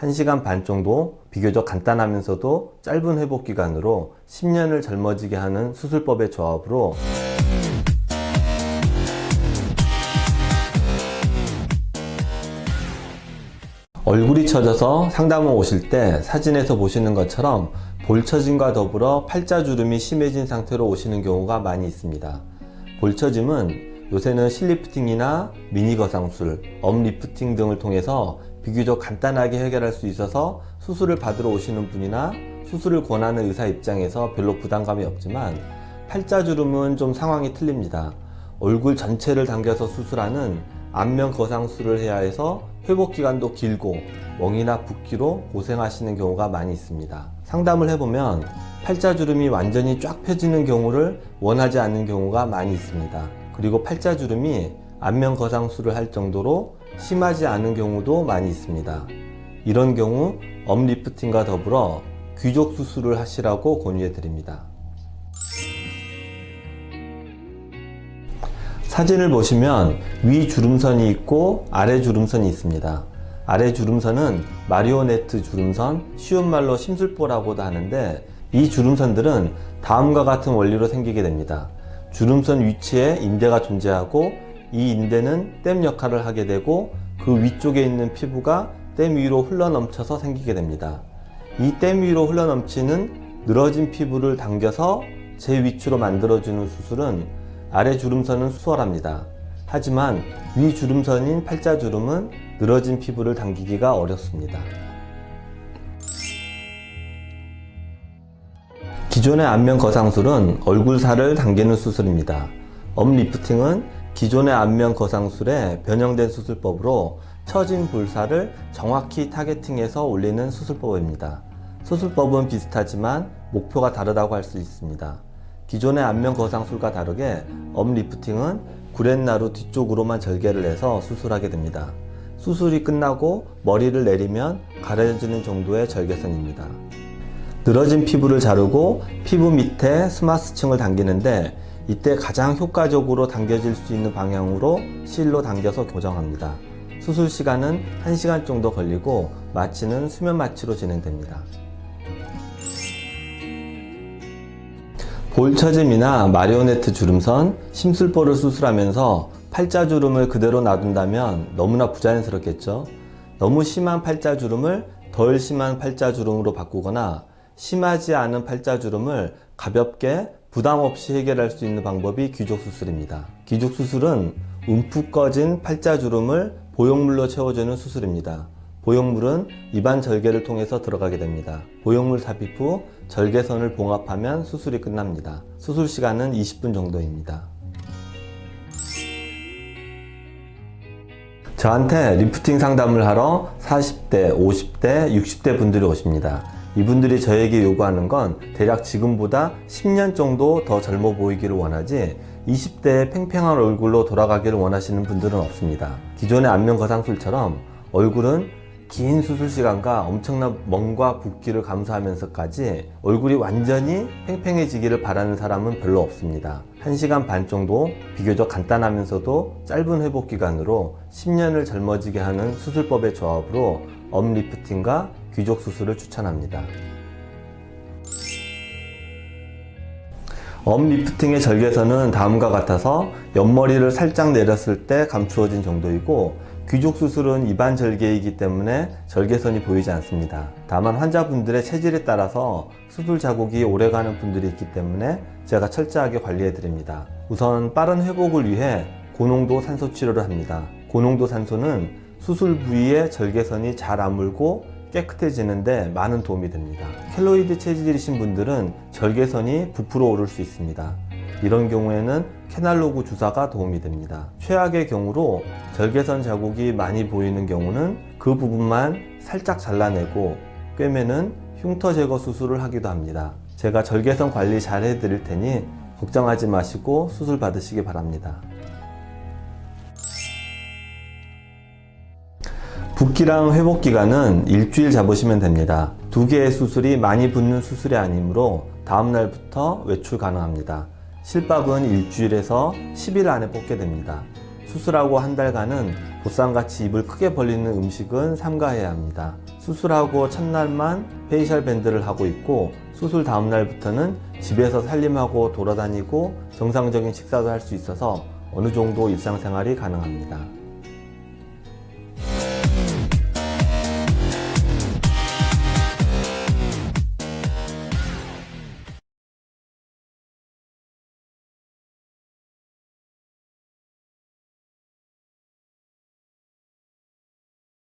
1시간 반 정도 비교적 간단하면서도 짧은 회복 기간으로 10년을 젊어지게 하는 수술법의 조합으로 얼굴이 처져서 상담을 오실 때 사진에서 보시는 것처럼 볼 처짐과 더불어 팔자주름이 심해진 상태로 오시는 경우가 많이 있습니다. 볼 처짐은 요새는 실리프팅이나 미니 거상술, 업리프팅 등을 통해서 비교적 간단하게 해결할 수 있어서 수술을 받으러 오시는 분이나 수술을 권하는 의사 입장에서 별로 부담감이 없지만 팔자주름은 좀 상황이 틀립니다. 얼굴 전체를 당겨서 수술하는 안면 거상술을 해야 해서 회복 기간도 길고 멍이나 붓기로 고생하시는 경우가 많이 있습니다. 상담을 해보면 팔자주름이 완전히 쫙 펴지는 경우를 원하지 않는 경우가 많이 있습니다. 그리고 팔자주름이 안면 거상술을 할 정도로 심하지 않은 경우도 많이 있습니다. 이런 경우 업리프팅과 더불어 귀족 수술을 하시라고 권유해 드립니다. 사진을 보시면 위 주름선이 있고 아래 주름선이 있습니다. 아래 주름선은 마리오네트 주름선, 쉬운 말로 심술보라고도 하는데 이 주름선들은 다음과 같은 원리로 생기게 됩니다. 주름선 위치에 인대가 존재하고 이 인대는 댐 역할을 하게 되고 그 위쪽에 있는 피부가 댐 위로 흘러넘쳐서 생기게 됩니다. 이 댐 위로 흘러넘치는 늘어진 피부를 당겨서 제 위치로 만들어주는 수술은 아래 주름선은 수월합니다. 하지만 위 주름선인 팔자주름은 늘어진 피부를 당기기가 어렵습니다. 기존의 안면 거상술은 얼굴살을 당기는 수술입니다. 업리프팅은 기존의 안면 거상술에 변형된 수술법으로 처진 볼살을 정확히 타겟팅해서 올리는 수술법입니다. 수술법은 비슷하지만 목표가 다르다고 할 수 있습니다. 기존의 안면 거상술과 다르게 업리프팅은 구렛나루 뒤쪽으로만 절개를 해서 수술하게 됩니다. 수술이 끝나고 머리를 내리면 가려지는 정도의 절개선입니다. 늘어진 피부를 자르고 피부 밑에 스마스층을 당기는데 이때 가장 효과적으로 당겨질 수 있는 방향으로 실로 당겨서 고정합니다. 수술 시간은 1시간 정도 걸리고 마취는 수면 마취로 진행됩니다. 볼 처짐이나 마리오네트 주름선, 심술보를 수술하면서 팔자주름을 그대로 놔둔다면 너무나 부자연스럽겠죠. 너무 심한 팔자주름을 덜 심한 팔자주름으로 바꾸거나 심하지 않은 팔자주름을 가볍게 부담 없이 해결할 수 있는 방법이 귀족수술입니다. 귀족수술은 움푹 꺼진 팔자주름을 보형물로 채워주는 수술입니다. 보형물은 입안 절개를 통해서 들어가게 됩니다. 보형물 삽입 후 절개선을 봉합하면 수술이 끝납니다. 수술 시간은 20분 정도입니다. 저한테 리프팅 상담을 하러 40대, 50대, 60대 분들이 오십니다. 이분들이 저에게 요구하는 건 대략 지금보다 10년 정도 더 젊어 보이기를 원하지 20대의 팽팽한 얼굴로 돌아가기를 원하시는 분들은 없습니다. 기존의 안면 거상술처럼 얼굴은 긴 수술 시간과 엄청난 멍과 붓기를 감수하면서까지 얼굴이 완전히 팽팽해지기를 바라는 사람은 별로 없습니다. 1시간 반 정도 비교적 간단하면서도 짧은 회복 기간으로 10년을 젊어지게 하는 수술법의 조합으로 업리프팅과 귀족 수술을 추천합니다. 업리프팅의 절개선은 다음과 같아서 옆머리를 살짝 내렸을 때 감추어진 정도이고 귀족 수술은 입안 절개이기 때문에 절개선이 보이지 않습니다. 다만 환자분들의 체질에 따라서 수술 자국이 오래가는 분들이 있기 때문에 제가 철저하게 관리해 드립니다. 우선 빠른 회복을 위해 고농도 산소 치료를 합니다. 고농도 산소는 수술 부위의 절개선이 잘 아물고 깨끗해지는데 많은 도움이 됩니다. 켈로이드 체질이신 분들은 절개선이 부풀어 오를 수 있습니다. 이런 경우에는 캐날로그 주사가 도움이 됩니다. 최악의 경우로 절개선 자국이 많이 보이는 경우는 그 부분만 살짝 잘라내고 꿰매는 흉터 제거 수술을 하기도 합니다. 제가 절개선 관리 잘 해드릴 테니 걱정하지 마시고 수술 받으시기 바랍니다. 붓기랑 회복 기간은 일주일 잡으시면 됩니다. 2개의 수술이 많이 붓는 수술이 아니므로 다음날부터 외출 가능합니다. 실밥은 일주일에서 10일 안에 뽑게 됩니다. 수술하고 한 달간은 보쌈같이 입을 크게 벌리는 음식은 삼가해야 합니다. 수술하고 첫날만 페이셜 밴드를 하고 있고 수술 다음 날부터는 집에서 살림하고 돌아다니고 정상적인 식사도 할 수 있어서 어느 정도 일상생활이 가능합니다.